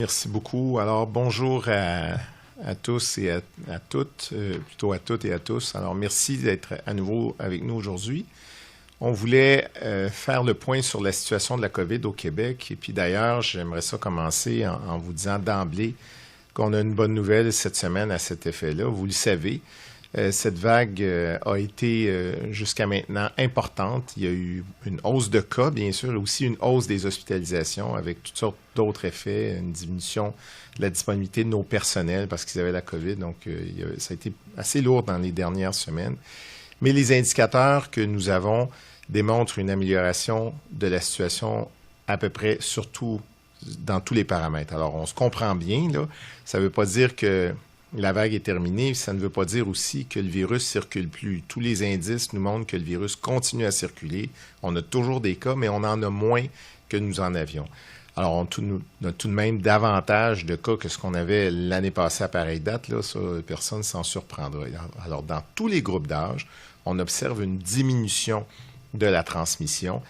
Merci beaucoup. Alors, bonjour à tous et à toutes, plutôt à toutes et à tous. Alors, merci d'être à nouveau avec nous aujourd'hui. On voulait faire le point sur la situation de la COVID au Québec. Et puis d'ailleurs, j'aimerais ça commencer en vous disant d'emblée qu'on a une bonne nouvelle cette semaine à cet effet-là. Vous le savez, cette vague a été jusqu'à maintenant importante. Il y a eu une hausse de cas, bien sûr, et aussi une hausse des hospitalisations avec toutes sortes d'autres effets, une diminution de la disponibilité de nos personnels parce qu'ils avaient la COVID. Donc, ça a été assez lourd dans les dernières semaines. Mais les indicateurs que nous avons démontrent une amélioration de la situation à peu près surtout dans tous les paramètres. Alors, on se comprend bien, là. Ça ne veut pas dire que la vague est terminée. Ça ne veut pas dire aussi que le virus ne circule plus. Tous les indices nous montrent que le virus continue à circuler. On a toujours des cas, mais on en a moins que nous en avions. Alors, on a tout de même davantage de cas que ce qu'on avait l'année passée à pareille date. Là, ça, personne ne s'en surprendra. Alors, dans tous les groupes d'âge, on observe une diminution de la transmission,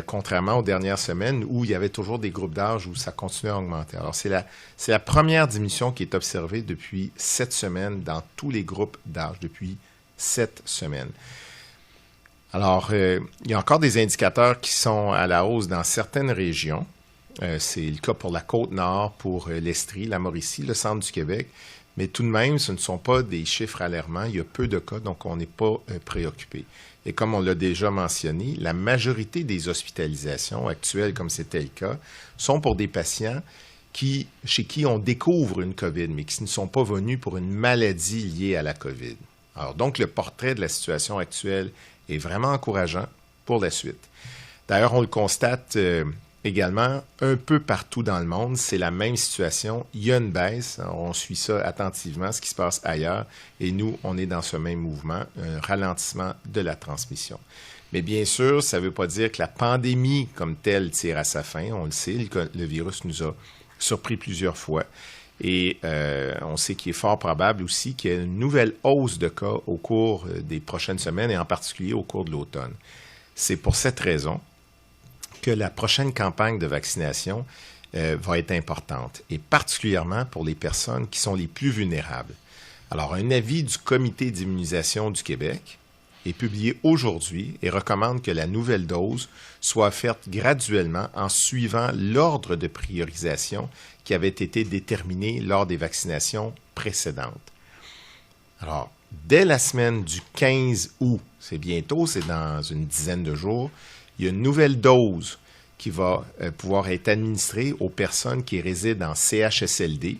contrairement aux dernières semaines où il y avait toujours des groupes d'âge où ça continuait à augmenter. Alors, c'est la première diminution qui est observée depuis 7 semaines dans tous les groupes d'âge, depuis 7 semaines. Alors, il y a encore des indicateurs qui sont à la hausse dans certaines régions. C'est le cas pour la Côte-Nord, pour l'Estrie, la Mauricie, le centre du Québec. Mais tout de même, ce ne sont pas des chiffres alarmants. Il y a peu de cas, donc on n'est pas préoccupé. Et comme on l'a déjà mentionné, la majorité des hospitalisations actuelles, comme c'était le cas, sont pour des patients chez qui on découvre une COVID, mais qui ne sont pas venus pour une maladie liée à la COVID. Alors donc, le portrait de la situation actuelle est vraiment encourageant pour la suite. D'ailleurs, on le constate également un peu partout dans le monde, c'est la même situation. Il y a une baisse, on suit ça attentivement, ce qui se passe ailleurs, et nous, on est dans ce même mouvement, un ralentissement de la transmission. Mais bien sûr, ça ne veut pas dire que la pandémie comme telle tire à sa fin. On le sait, le virus nous a surpris plusieurs fois, et on sait qu'il est fort probable aussi qu'il y ait une nouvelle hausse de cas au cours des prochaines semaines, et en particulier au cours de l'automne. C'est pour cette raison que la prochaine campagne de vaccination va être importante, et particulièrement pour les personnes qui sont les plus vulnérables. Alors, un avis du Comité d'immunisation du Québec est publié aujourd'hui et recommande que la nouvelle dose soit offerte graduellement en suivant l'ordre de priorisation qui avait été déterminé lors des vaccinations précédentes. Alors, dès la semaine du 15 août, c'est bientôt, c'est dans une dizaine de jours, il y a une nouvelle dose qui va pouvoir être administrée aux personnes qui résident en CHSLD,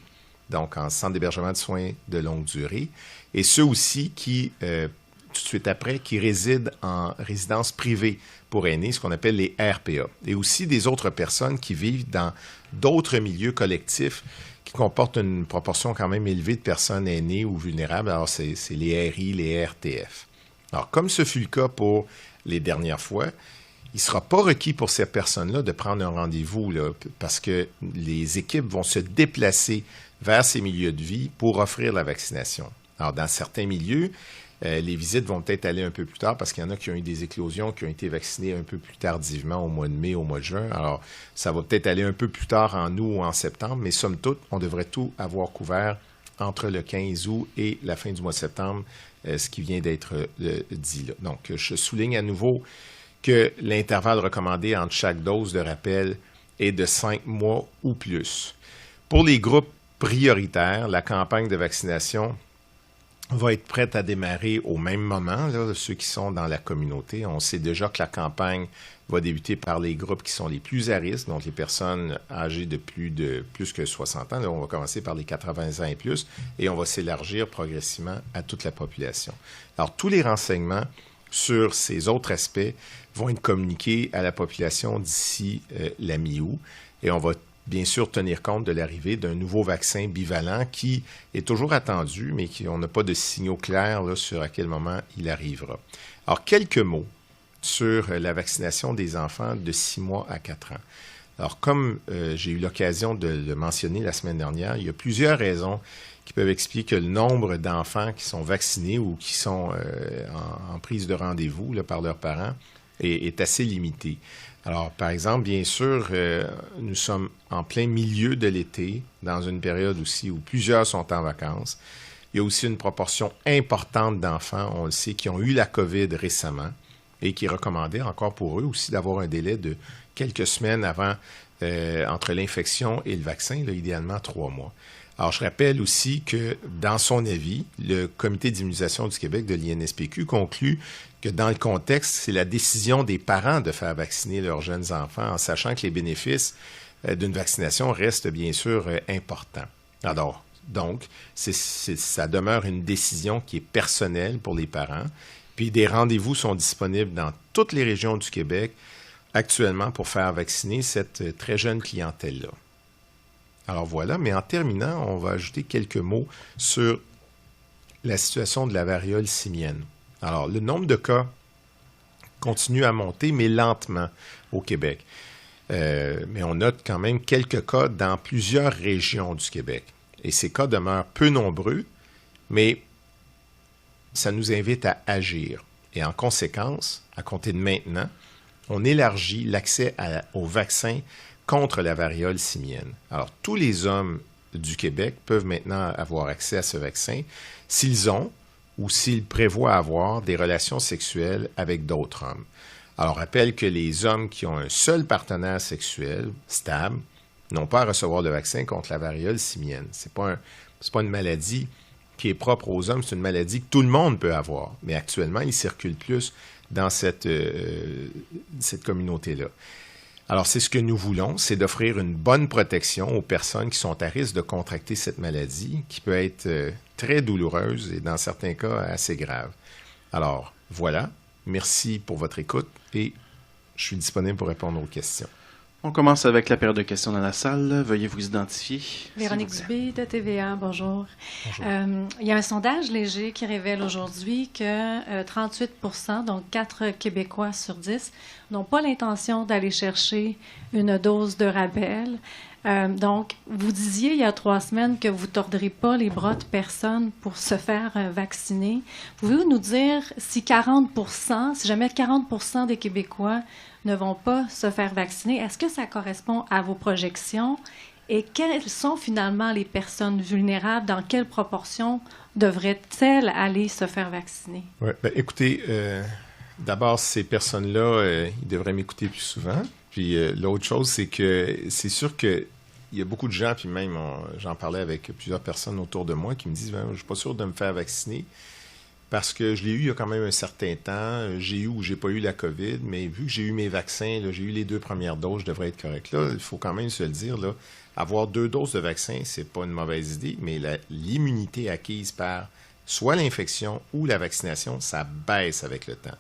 donc en centre d'hébergement de soins de longue durée, et ceux aussi qui, tout de suite après, qui résident en résidence privée pour aînés, ce qu'on appelle les RPA, et aussi des autres personnes qui vivent dans d'autres milieux collectifs qui comportent une proportion quand même élevée de personnes aînées ou vulnérables. Alors, c'est les RI, les RTF. Alors, comme ce fut le cas pour les dernières fois, il ne sera pas requis pour ces personnes-là de prendre un rendez-vous là, parce que les équipes vont se déplacer vers ces milieux de vie pour offrir la vaccination. Alors, dans certains milieux, les visites vont peut-être aller un peu plus tard parce qu'il y en a qui ont eu des éclosions, qui ont été vaccinés un peu plus tardivement au mois de mai, au mois de juin. Alors, ça va peut-être aller un peu plus tard en août ou en septembre, mais somme toute, on devrait tout avoir couvert entre le 15 août et la fin du mois de septembre, ce qui vient d'être dit là. Donc, je souligne à nouveau que l'intervalle recommandé entre chaque dose de rappel est de 5 mois ou plus. Pour les groupes prioritaires, la campagne de vaccination va être prête à démarrer au même moment, là, ceux qui sont dans la communauté. On sait déjà que la campagne va débuter par les groupes qui sont les plus à risque, donc les personnes âgées de plus que 60 ans. Là, on va commencer par les 80 ans et plus, et on va s'élargir progressivement à toute la population. Alors, tous les renseignements sur ces autres aspects vont être communiqués à la population d'ici la mi-août, et on va bien sûr tenir compte de l'arrivée d'un nouveau vaccin bivalent qui est toujours attendu, mais on n'a pas de signaux clairs là, sur à quel moment il arrivera. Alors, quelques mots sur la vaccination des enfants de 6 mois à 4 ans. Alors, comme j'ai eu l'occasion de le mentionner la semaine dernière, il y a plusieurs raisons qui peuvent expliquer que le nombre d'enfants qui sont vaccinés ou qui sont en prise de rendez-vous là, par leurs parents est assez limité. Alors, par exemple, bien sûr, nous sommes en plein milieu de l'été, dans une période aussi où plusieurs sont en vacances. Il y a aussi une proportion importante d'enfants, on le sait, qui ont eu la COVID récemment et qui est recommandé encore pour eux aussi d'avoir un délai de quelques semaines avant, entre l'infection et le vaccin, là, idéalement 3 mois. Alors, je rappelle aussi que dans son avis, le Comité d'immunisation du Québec de l'INSPQ conclut que dans le contexte, c'est la décision des parents de faire vacciner leurs jeunes enfants en sachant que les bénéfices d'une vaccination restent bien sûr importants. Alors, donc, ça demeure une décision qui est personnelle pour les parents. Puis des rendez-vous sont disponibles dans toutes les régions du Québec actuellement pour faire vacciner cette très jeune clientèle-là. Alors voilà, mais en terminant, on va ajouter quelques mots sur la situation de la variole simienne. Alors, le nombre de cas continue à monter, mais lentement au Québec. Mais on note quand même quelques cas dans plusieurs régions du Québec. Et ces cas demeurent peu nombreux, mais ça nous invite à agir. Et en conséquence, à compter de maintenant, on élargit l'accès au vaccin contre la variole simienne. Alors, tous les hommes du Québec peuvent maintenant avoir accès à ce vaccin s'ils ont ou s'ils prévoient avoir des relations sexuelles avec d'autres hommes. Alors, rappelle que les hommes qui ont un seul partenaire sexuel stable n'ont pas à recevoir le vaccin contre la variole simienne. C'est pas une maladie qui est propre aux hommes, c'est une maladie que tout le monde peut avoir. Mais actuellement, il circule plus dans cette communauté-là. Alors, c'est ce que nous voulons, c'est d'offrir une bonne protection aux personnes qui sont à risque de contracter cette maladie, qui peut être très douloureuse et dans certains cas assez grave. Alors, voilà. Merci pour votre écoute et je suis disponible pour répondre aux questions. On commence avec la période de questions dans la salle. Veuillez vous identifier. Véronique Dubé de TVA, bonjour. Bonjour. Il y a un sondage léger qui révèle aujourd'hui que 38%, donc 4 Québécois sur 10, n'ont pas l'intention d'aller chercher une dose de rappel. Donc, vous disiez il y a 3 semaines que vous ne tordrez pas les bras de personne pour se faire vacciner. Pouvez-vous nous dire si jamais 40% des Québécois ne vont pas se faire vacciner, est-ce que ça correspond à vos projections? Et quelles sont finalement les personnes vulnérables? Dans quelle proportion devraient-elles aller se faire vacciner? Ouais, écoutez, d'abord, ces personnes-là, ils devraient m'écouter plus souvent. Puis l'autre chose, c'est que c'est sûr qu'il y a beaucoup de gens, puis même j'en parlais avec plusieurs personnes autour de moi qui me disent « Je ne suis pas sûr de me faire vacciner ». Parce que je l'ai eu il y a quand même un certain temps. J'ai eu ou j'ai pas eu la COVID, mais vu que j'ai eu mes vaccins, là, j'ai eu les 2 premières doses, je devrais être correct. Là, il faut quand même se le dire, là, avoir 2 doses de vaccin, c'est pas une mauvaise idée, mais l'immunité acquise par soit l'infection ou la vaccination, ça baisse avec le temps.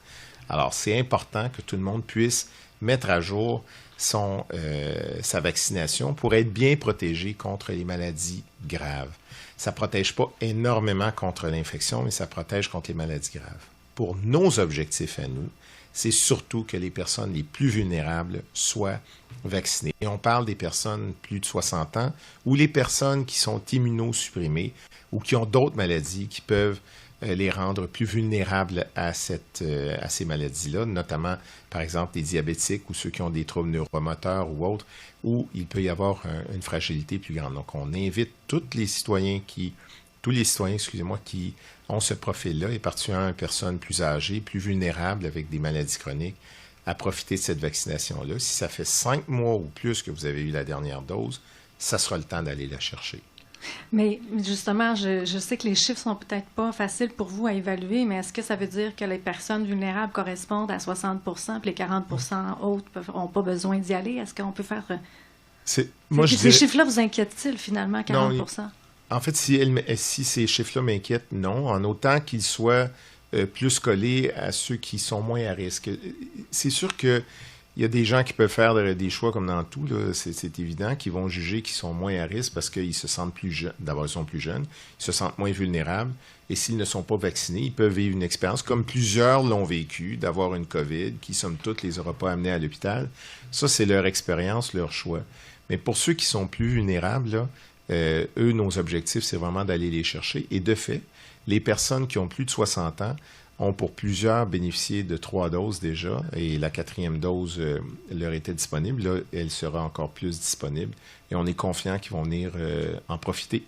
Alors, c'est important que tout le monde puisse mettre à jour sa vaccination pour être bien protégé contre les maladies graves. Ça ne protège pas énormément contre l'infection, mais ça protège contre les maladies graves. Pour nos objectifs à nous, c'est surtout que les personnes les plus vulnérables soient vaccinées. Et on parle des personnes plus de 60 ans ou les personnes qui sont immunosupprimées ou qui ont d'autres maladies qui peuvent les rendre plus vulnérables à ces maladies-là, notamment, par exemple, les diabétiques ou ceux qui ont des troubles neuromoteurs ou autres, où il peut y avoir une fragilité plus grande. Donc, on invite tous les citoyens qui ont ce profil-là, et particulièrement les personnes plus âgées, plus vulnérables avec des maladies chroniques, à profiter de cette vaccination-là. Si ça fait 5 mois ou plus que vous avez eu la dernière dose, ça sera le temps d'aller la chercher. Mais justement, je sais que les chiffres sont peut-être pas faciles pour vous à évaluer, mais est-ce que ça veut dire que les personnes vulnérables correspondent à 60%, puis les 40% autres n'ont pas besoin d'y aller? Est-ce qu'on peut faire... Ces chiffres-là vous inquiètent-ils finalement, 40%? Non, en fait, si ces chiffres-là m'inquiètent, non, en autant qu'ils soient plus collés à ceux qui sont moins à risque. C'est sûr que il y a des gens qui peuvent faire des choix comme dans tout, là, c'est évident, qui vont juger qu'ils sont moins à risque parce qu'ils se sentent plus jeunes, d'abord ils sont plus jeunes, ils se sentent moins vulnérables, et s'ils ne sont pas vaccinés, ils peuvent vivre une expérience, comme plusieurs l'ont vécu, d'avoir une COVID, qui, somme toute, les aura pas amenés à l'hôpital. Ça, c'est leur expérience, leur choix. Mais pour ceux qui sont plus vulnérables, là, eux, nos objectifs, c'est vraiment d'aller les chercher. Et de fait, les personnes qui ont plus de 60 ans ont pour plusieurs bénéficié de 3 doses déjà et la 4e dose leur était disponible. Là, elle sera encore plus disponible et on est confiant qu'ils vont venir en profiter.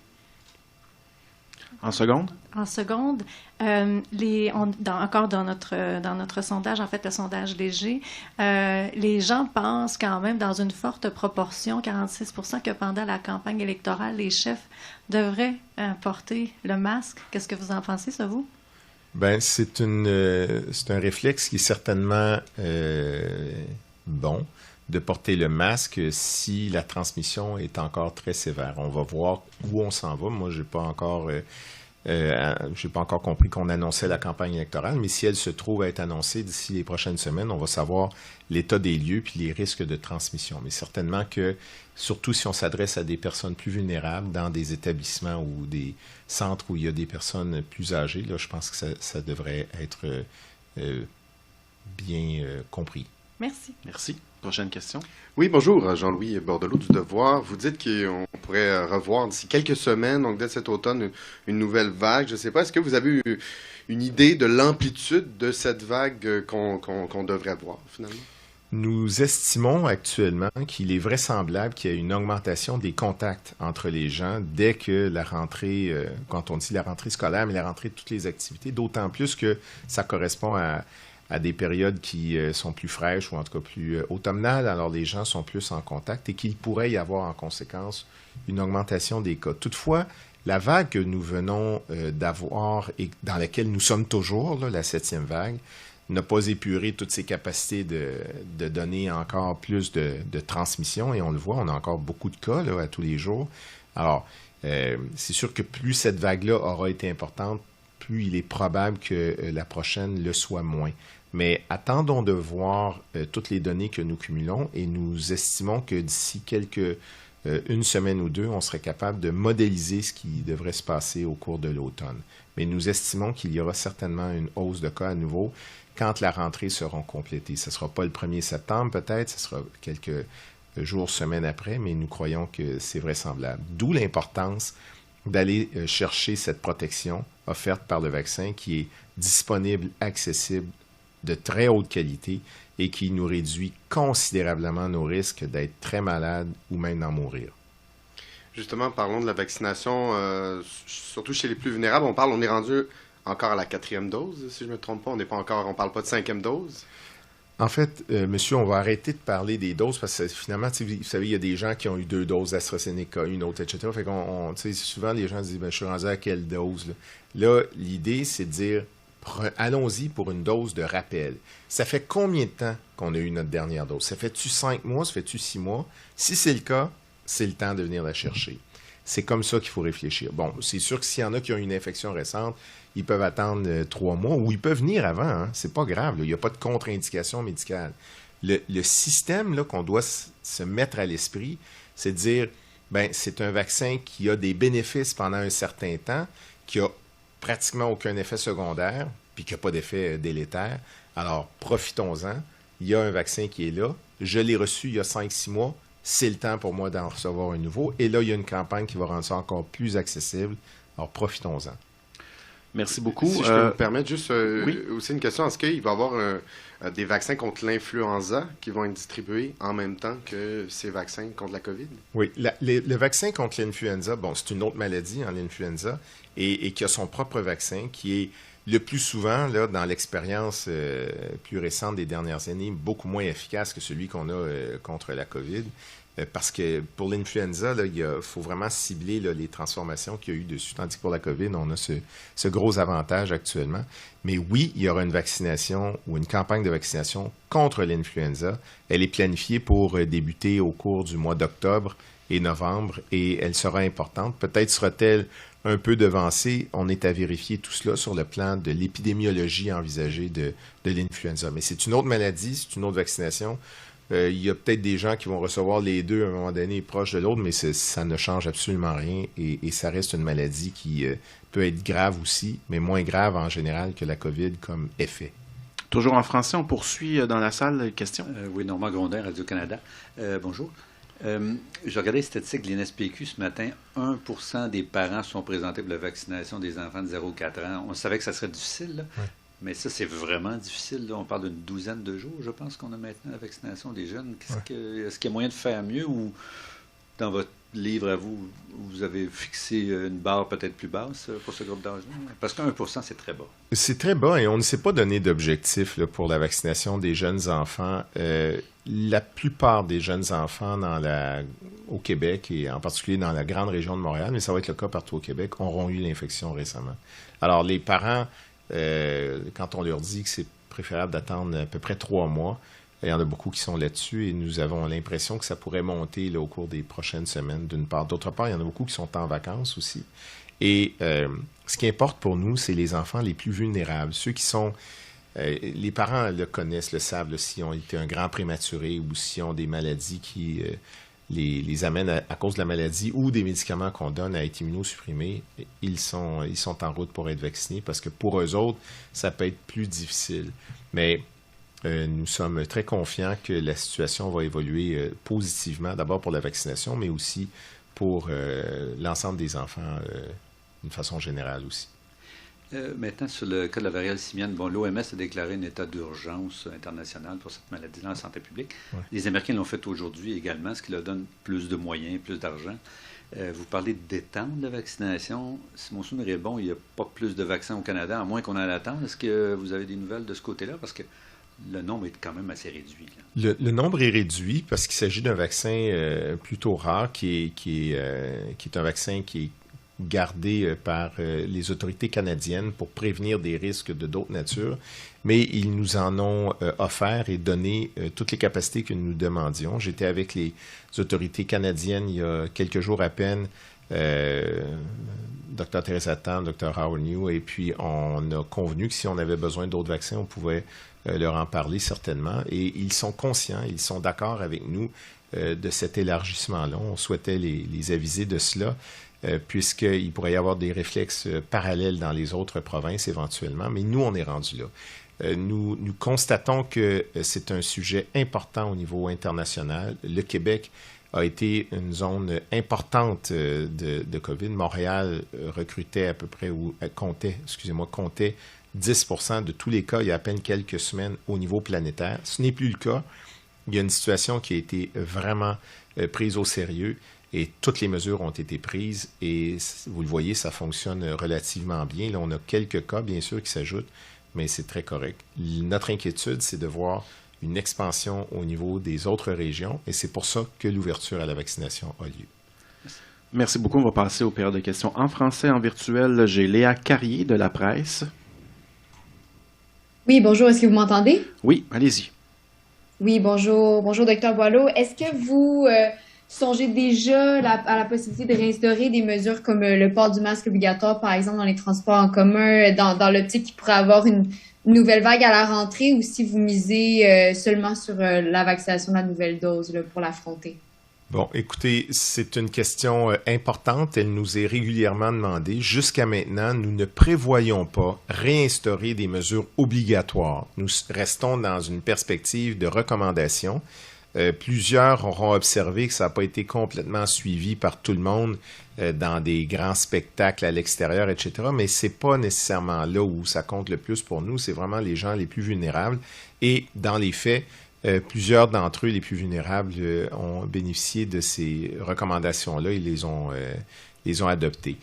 En seconde? En seconde, encore dans notre sondage, en fait, le sondage léger, les gens pensent quand même dans une forte proportion, 46%, que pendant la campagne électorale, les chefs devraient porter le masque. Qu'est-ce que vous en pensez, ça, vous? Bien, c'est un réflexe qui est certainement bon de porter le masque si la transmission est encore très sévère. On va voir où on s'en va. Moi, j'ai pas encore compris qu'on annonçait la campagne électorale, mais si elle se trouve à être annoncée d'ici les prochaines semaines, on va savoir l'état des lieux puis les risques de transmission. Mais certainement que, surtout si on s'adresse à des personnes plus vulnérables dans des établissements ou des centres où il y a des personnes plus âgées, là, je pense que ça devrait être bien compris. Merci. Merci. Prochaine question. Oui, bonjour, Jean-Louis Bordelot du Devoir. Vous dites qu'on pourrait revoir d'ici quelques semaines, donc dès cet automne, une nouvelle vague. Je ne sais pas, est-ce que vous avez une idée de l'amplitude de cette vague qu'on devrait voir, finalement? Nous estimons actuellement qu'il est vraisemblable qu'il y ait une augmentation des contacts entre les gens dès que la rentrée, quand on dit la rentrée scolaire, mais la rentrée de toutes les activités, d'autant plus que ça correspond à des périodes qui sont plus fraîches ou en tout cas plus automnales, alors les gens sont plus en contact et qu'il pourrait y avoir en conséquence une augmentation des cas. Toutefois, la vague que nous venons d'avoir et dans laquelle nous sommes toujours, là, la 7e vague, n'a pas épuré toutes ses capacités de donner encore plus de transmission et on le voit, on a encore beaucoup de cas là, à tous les jours. Alors, c'est sûr que plus cette vague-là aura été importante, plus il est probable que la prochaine le soit moins. Mais attendons de voir toutes les données que nous cumulons et nous estimons que d'ici une semaine ou deux, on serait capable de modéliser ce qui devrait se passer au cours de l'automne. Mais nous estimons qu'il y aura certainement une hausse de cas à nouveau quand la rentrée sera complétée. Ce ne sera pas le 1er septembre peut-être, ce sera quelques jours, semaines après, mais nous croyons que c'est vraisemblable. D'où l'importance d'aller chercher cette protection offerte par le vaccin qui est disponible, accessible, de très haute qualité et qui nous réduit considérablement nos risques d'être très malades ou même d'en mourir. Justement, parlons de la vaccination, surtout chez les plus vulnérables. On est rendu encore à la 4e dose, si je ne me trompe pas. On parle pas de 5e dose. En fait, monsieur, on va arrêter de parler des doses parce que finalement, vous savez, il y a des gens qui ont eu 2 doses d'AstraZeneca, une autre, etc. Fait qu'on, souvent, les gens disent, je suis rendu à quelle dose? Là, l'idée, c'est de dire, allons-y pour une dose de rappel. Ça fait combien de temps qu'on a eu notre dernière dose? Ça fait-tu 5 mois? Ça fait-tu 6 mois? Si c'est le cas, c'est le temps de venir la chercher. C'est comme ça qu'il faut réfléchir. Bon, c'est sûr que s'il y en a qui ont une infection récente, ils peuvent attendre 3 mois ou ils peuvent venir avant. Hein? C'est pas grave. Là. Il n'y a pas de contre-indication médicale. Le système là, qu'on doit se mettre à l'esprit, c'est de dire, c'est un vaccin qui a des bénéfices pendant un certain temps, qui a pratiquement aucun effet secondaire, puis qui n'a pas d'effet délétère. Alors, profitons-en. Il y a un vaccin qui est là. Je l'ai reçu il y a 5-6 mois. C'est le temps pour moi d'en recevoir un nouveau. Et là, il y a une campagne qui va rendre ça encore plus accessible. Alors, profitons-en. Merci beaucoup. Si je peux me permettre juste oui? aussi une question. Est-ce qu'il va y avoir des vaccins contre l'influenza qui vont être distribués en même temps que ces vaccins contre la COVID? Oui. Le vaccin contre l'influenza, c'est une autre maladie, l'influenza, et qui a son propre vaccin qui est le plus souvent, là, dans l'expérience plus récente des dernières années, beaucoup moins efficace que celui qu'on a contre la COVID. Parce que pour l'influenza, là, il faut vraiment cibler là, les transformations qu'il y a eu dessus. Tandis que pour la COVID, on a ce gros avantage actuellement. Mais oui, il y aura une vaccination ou une campagne de vaccination contre l'influenza. Elle est planifiée pour débuter au cours du mois d'octobre et novembre et elle sera importante. Peut-être sera-t-elle un peu devancée. On est à vérifier tout cela sur le plan de l'épidémiologie envisagée de l'influenza. Mais c'est une autre maladie, c'est une autre vaccination. Il y a peut-être des gens qui vont recevoir les deux à un moment donné proche de l'autre, mais ça ne change absolument rien et ça reste une maladie qui peut être grave aussi, mais moins grave en général que la COVID comme effet. Toujours en français, on poursuit dans la salle. Question? Oui, Normand Grondin, Radio-Canada. Bonjour. Je regardais les statistiques de l'INSPQ ce matin. 1% des parents sont présentés pour la vaccination des enfants de 0 à 4 ans. On savait que ça serait difficile, là. Oui. Mais ça, c'est vraiment difficile. Là. On parle d'une douzaine de jours, je pense, qu'on a maintenant la vaccination des jeunes. Est-ce qu'il y a moyen de faire mieux ou dans votre livre à vous, vous avez fixé une barre peut-être plus basse pour ce groupe d'âge-là? Parce que 1%, c'est très bas. C'est très bas et on ne s'est pas donné d'objectif là, pour la vaccination des jeunes enfants. La plupart des jeunes enfants au Québec et en particulier dans la grande région de Montréal, mais ça va être le cas partout au Québec, auront eu l'infection récemment. Alors les parents, quand on leur dit que c'est préférable d'attendre à peu près 3 mois, il y en a beaucoup qui sont là-dessus et nous avons l'impression que ça pourrait monter là, au cours des prochaines semaines, d'une part. D'autre part, il y en a beaucoup qui sont en vacances aussi. Et ce qui importe pour nous, c'est les enfants les plus vulnérables, ceux qui sont... les parents le connaissent, le savent, là, s'ils ont été un grand prématuré ou s'ils ont des maladies qui les amènent à cause de la maladie ou des médicaments qu'on donne à être immunosupprimés, ils sont en route pour être vaccinés parce que pour eux autres, ça peut être plus difficile. Mais nous sommes très confiants que la situation va évoluer positivement, d'abord pour la vaccination, mais aussi pour l'ensemble des enfants d'une façon générale aussi. Maintenant, sur le cas de la variole simienne, l'OMS a déclaré un état d'urgence international pour cette maladie-là en santé publique. Ouais. Les Américains l'ont fait aujourd'hui également, ce qui leur donne plus de moyens, plus d'argent. Vous parlez d'étendre la vaccination. Si mon souvenir est bon, il n'y a pas plus de vaccins au Canada, à moins qu'on en attende. Est-ce que vous avez des nouvelles de ce côté-là? Parce que le nombre est quand même assez réduit. Le nombre est réduit parce qu'il s'agit d'un vaccin plutôt rare qui est un vaccin qui est gardé par les autorités canadiennes pour prévenir des risques de d'autres natures, mais ils nous en ont offert et donné toutes les capacités que nous demandions. J'étais avec les autorités canadiennes il y a quelques jours à peine, Dr. Theresa Tam, Dr. Howard New, et puis on a convenu que si on avait besoin d'autres vaccins, on pouvait leur en parler certainement, et ils sont conscients, ils sont d'accord avec nous de cet élargissement-là. On souhaitait les aviser de cela, puisqu'il pourrait y avoir des réflexes parallèles dans les autres provinces éventuellement, mais nous, on est rendu là. Nous constatons que c'est un sujet important au niveau international. Le Québec a été une zone importante de COVID. Montréal recrutait à peu près, ou comptait 10% de tous les cas il y a à peine quelques semaines au niveau planétaire. Ce n'est plus le cas. Il y a une situation qui a été vraiment prise au sérieux et toutes les mesures ont été prises et vous le voyez, ça fonctionne relativement bien. Là, on a quelques cas, bien sûr, qui s'ajoutent, mais c'est très correct. Notre inquiétude, c'est de voir une expansion au niveau des autres régions et c'est pour ça que l'ouverture à la vaccination a lieu. Merci beaucoup. On va passer aux périodes de questions en français, en virtuel. J'ai Léa Carrier de La Presse. Oui, bonjour. Est-ce que vous m'entendez? Oui, allez-y. Oui, bonjour. Bonjour, Dr. Boileau. Est-ce que vous songez déjà à la possibilité de réinstaurer des mesures comme le port du masque obligatoire, par exemple, dans les transports en commun, dans l'optique qu'il pourrait avoir une nouvelle vague à la rentrée, ou si vous misez seulement sur la vaccination de la nouvelle dose là, pour l'affronter? Bon, écoutez, c'est une question importante. Elle nous est régulièrement demandée. Jusqu'à maintenant, nous ne prévoyons pas réinstaurer des mesures obligatoires. Nous restons dans une perspective de recommandation. Plusieurs auront observé que ça n'a pas été complètement suivi par tout le monde dans des grands spectacles à l'extérieur, etc. Mais ce n'est pas nécessairement là où ça compte le plus pour nous. C'est vraiment les gens les plus vulnérables. Et dans les faits, plusieurs d'entre eux, les plus vulnérables, ont bénéficié de ces recommandations-là et les ont adoptées.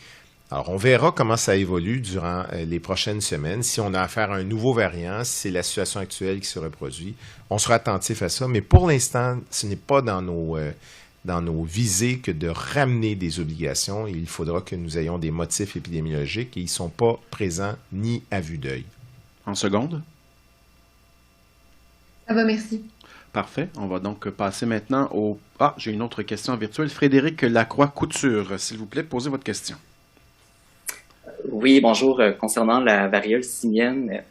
Alors, on verra comment ça évolue durant les prochaines semaines. Si on a affaire à un nouveau variant, si c'est la situation actuelle qui se reproduit, on sera attentif à ça. Mais pour l'instant, ce n'est pas dans nos visées que de ramener des obligations. Il faudra que nous ayons des motifs épidémiologiques et ils ne sont pas présents ni à vue d'œil. En seconde? Ça va, merci. Parfait. On va donc passer maintenant au... Ah, j'ai une autre question virtuelle. Frédéric Lacroix-Couture, s'il vous plaît, posez votre question. Oui, bonjour. Concernant la variole simienne,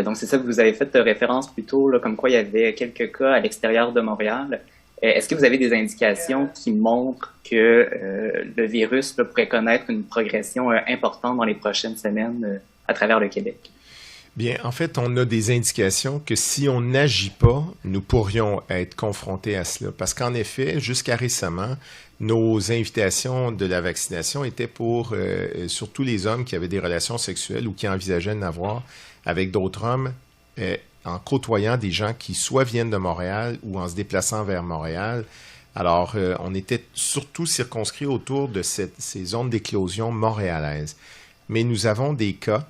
donc c'est ça que vous avez fait référence plus tôt, là, comme quoi il y avait quelques cas à l'extérieur de Montréal. Est-ce que vous avez des indications qui montrent que le virus là, pourrait connaître une progression importante dans les prochaines semaines à travers le Québec? Bien, en fait, on a des indications que si on n'agit pas, nous pourrions être confrontés à cela. Parce qu'en effet, jusqu'à récemment, nos invitations de la vaccination étaient pour surtout les hommes qui avaient des relations sexuelles ou qui envisageaient d'en avoir avec d'autres hommes en côtoyant des gens qui soit viennent de Montréal ou en se déplaçant vers Montréal. Alors, on était surtout circonscrit autour de ces zones d'éclosion montréalaises. Mais nous avons des cas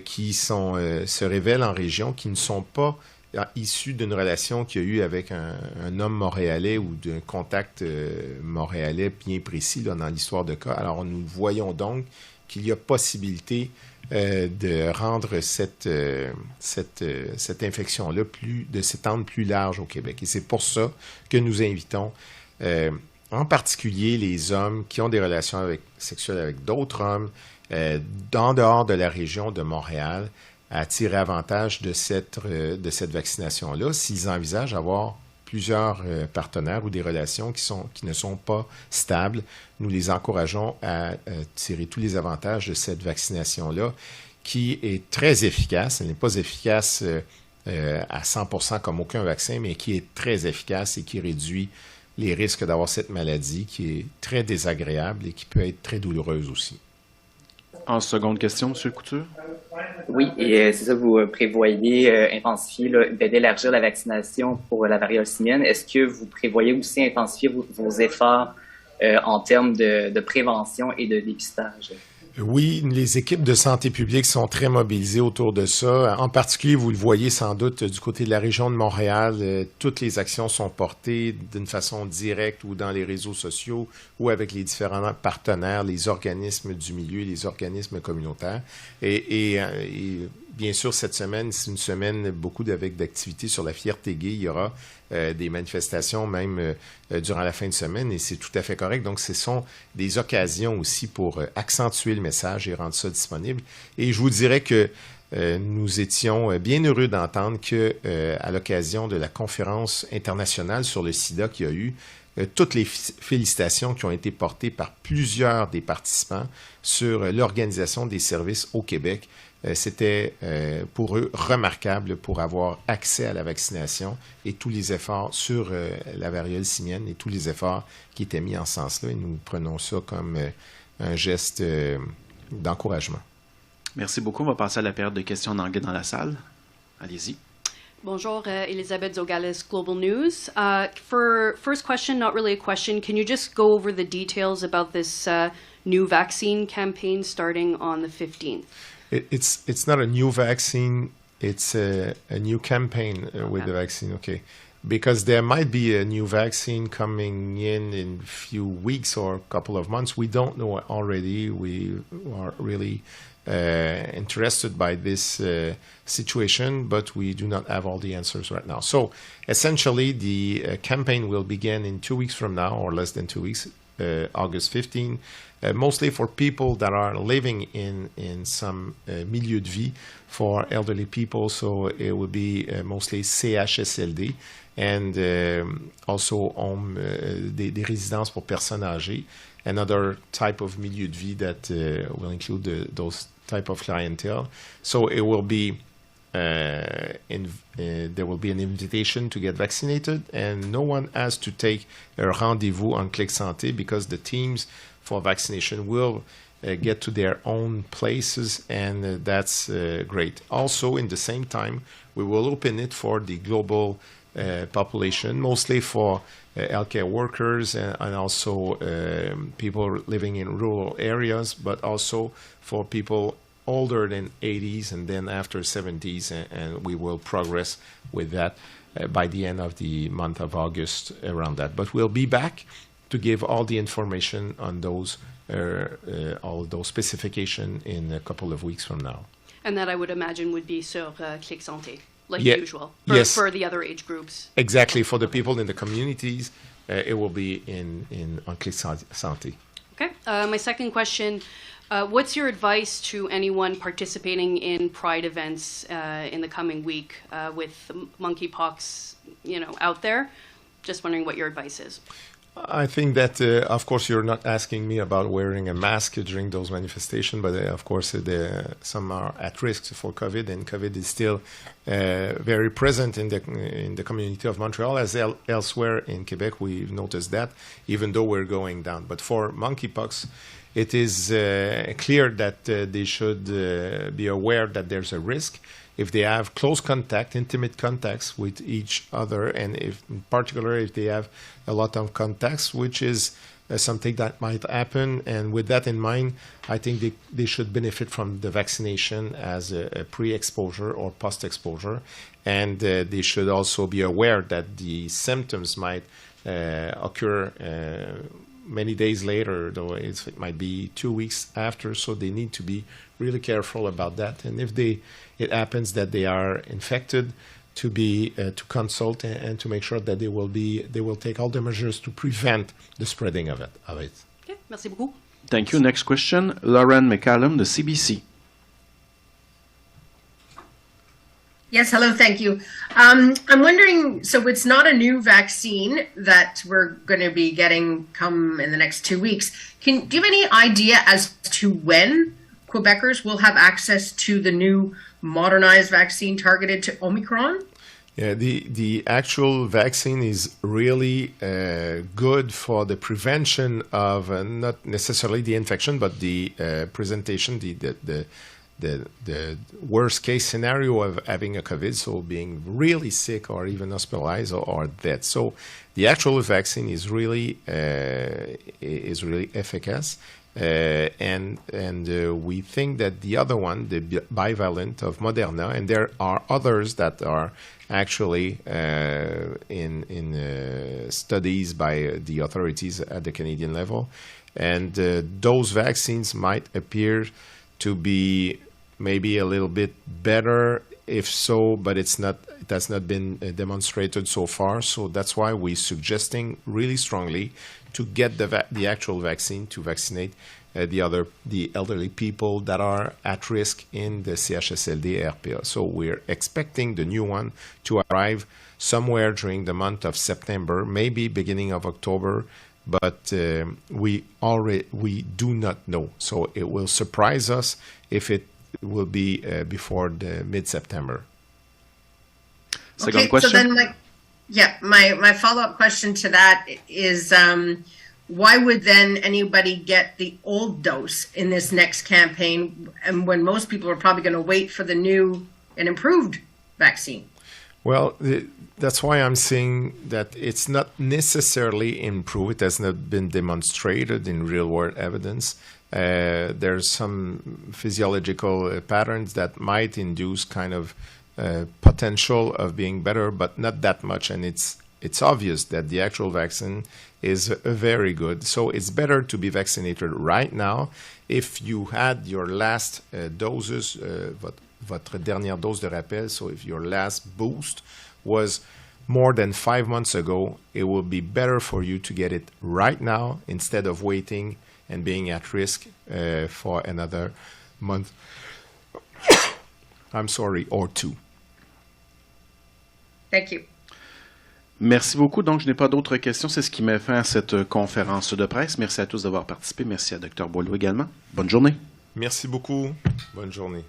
qui se révèlent en région, qui ne sont pas issus d'une relation qu'il y a eu avec un homme montréalais ou d'un contact montréalais bien précis là, dans l'histoire de cas. Alors, nous voyons donc qu'il y a possibilité de rendre cette infection-là de s'étendre plus large au Québec. Et c'est pour ça que nous invitons en particulier les hommes qui ont des relations sexuelles avec d'autres hommes, en dehors de la région de Montréal, à tirer avantage de cette vaccination-là s'ils envisagent avoir plusieurs partenaires ou des relations qui ne sont pas stables. Nous les encourageons à tirer tous les avantages de cette vaccination-là qui est très efficace. Elle n'est pas efficace à 100% comme aucun vaccin, mais qui est très efficace et qui réduit les risques d'avoir cette maladie qui est très désagréable et qui peut être très douloureuse aussi. En seconde question, M. Couture. Oui, et c'est ça, vous prévoyez intensifier, d'élargir la vaccination pour la variole simienne. Est-ce que vous prévoyez aussi intensifier vos efforts en termes de prévention et de dépistage? Oui, les équipes de santé publique sont très mobilisées autour de ça. En particulier, vous le voyez sans doute du côté de la région de Montréal, toutes les actions sont portées d'une façon directe ou dans les réseaux sociaux ou avec les différents partenaires, les organismes du milieu, les organismes communautaires. Et bien sûr, cette semaine, c'est une semaine beaucoup d'activités sur la fierté gay. Il y aura des manifestations même durant la fin de semaine et c'est tout à fait correct. Donc, ce sont des occasions aussi pour accentuer le message et rendre ça disponible. Et je vous dirais que nous étions bien heureux d'entendre que, à l'occasion de la conférence internationale sur le sida qu'il y a eu, toutes les félicitations qui ont été portées par plusieurs des participants sur l'organisation des services au Québec. C'était pour eux remarquable pour avoir accès à la vaccination et tous les efforts sur la variole simienne et tous les efforts qui étaient mis en ce sens-là. Et nous prenons ça comme un geste d'encouragement. Merci beaucoup. On va passer à la période de questions en anglais dans la salle. Allez-y. Bonjour, Elisabeth Zogales, Global News. For first question, not really a question, can you just go over the details about this new vaccine campaign starting on the 15th? It's not a new vaccine, it's a new campaign with the vaccine, okay. Because there might be a new vaccine coming in a few weeks or a couple of months. We don't know already. We are really interested by this situation, but we do not have all the answers right now. So essentially, the campaign will begin in 2 weeks from now, or less than 2 weeks, August 15, mostly for people that are living in some milieu de vie, for elderly people. So it will be mostly CHSLD and also des résidences pour personnes âgées, another type of milieu de vie that will include those type of clientele. So it will be there will be an invitation to get vaccinated, and no one has to take a rendezvous on Click Santé because the teams for vaccination will get to their own places, and that's great. Also, in the same time, we will open it for the global population, mostly for healthcare workers and also people living in rural areas, but also for people older than 80s and then after 70s, and we will progress with that by the end of the month of August around that. But we'll be back to give all the information on those all those specifications in a couple of weeks from now. And that I would imagine would be sur Click Santé, like Yeah. usual, Yes. for the other age groups. Exactly, for the people in the communities, it will be on Click Santé. Okay. My second question, what's your advice to anyone participating in Pride events in the coming week with monkeypox, out there? Just wondering what your advice is. I think that, of course, you're not asking me about wearing a mask during those manifestations, but of course, some are at risk for COVID, and COVID is still very present in the community of Montreal, as elsewhere in Quebec. We've noticed that, even though we're going down. But for monkeypox, it is clear that they should be aware that there's a risk. If they have close contact, intimate contacts with each other, and if, in particular, if they have a lot of contacts, which is something that might happen. And with that in mind, I think they should benefit from the vaccination as a pre-exposure or post-exposure. And they should also be aware that the symptoms might occur many days later, though it might be 2 weeks after, so they need to be really careful about that. And if it happens that they are infected, to consult and to make sure that they will take all the measures to prevent the spreading of it. Okay, merci beaucoup. Thank you. Next question, Lauren McCallum, the CBC. Yes, hello, thank you. I'm wondering, so it's not a new vaccine that we're going to be getting come in the next 2 weeks. Do you have any idea as to when Quebecers will have access to the new modernized vaccine targeted to Omicron? Yeah, the actual vaccine is really good for the prevention of not necessarily the infection, but the presentation, the worst case scenario of having a COVID, so being really sick or even hospitalized or dead. So the actual vaccine is really efficacious. And we think that the other one, the bivalent of Moderna, and there are others that are actually in studies by the authorities at the Canadian level, and those vaccines might appear to be maybe a little bit better, if so, but it has not been demonstrated so far. So that's why we're suggesting really strongly to get the actual vaccine to vaccinate the elderly people that are at risk in the CHSLD RPA. So we're expecting the new one to arrive somewhere during the month of September, maybe beginning of October, but we do not know. So it will surprise us if it will be before the mid-September. Second question. So then my follow-up question to that is, why would then anybody get the old dose in this next campaign, and when most people are probably going to wait for the new and improved vaccine? Well, that's why I'm saying that it's not necessarily improved. It has not been demonstrated in real-world evidence. There's some physiological patterns that might induce kind of potential of being better, but not that much. And it's obvious that the actual vaccine is very good. So it's better to be vaccinated right now. If you had your last doses, votre dernière dose de rappel, so if your last boost was more than 5 months ago, it will be better for you to get it right now instead of waiting and being at risk for another month, or 2. Thank you. Merci beaucoup. Donc, je n'ai pas d'autres questions. C'est ce qui met fin à cette conférence de presse. Merci à tous d'avoir participé. Merci à Dr. Boileau également. Bonne journée. Merci beaucoup. Bonne journée.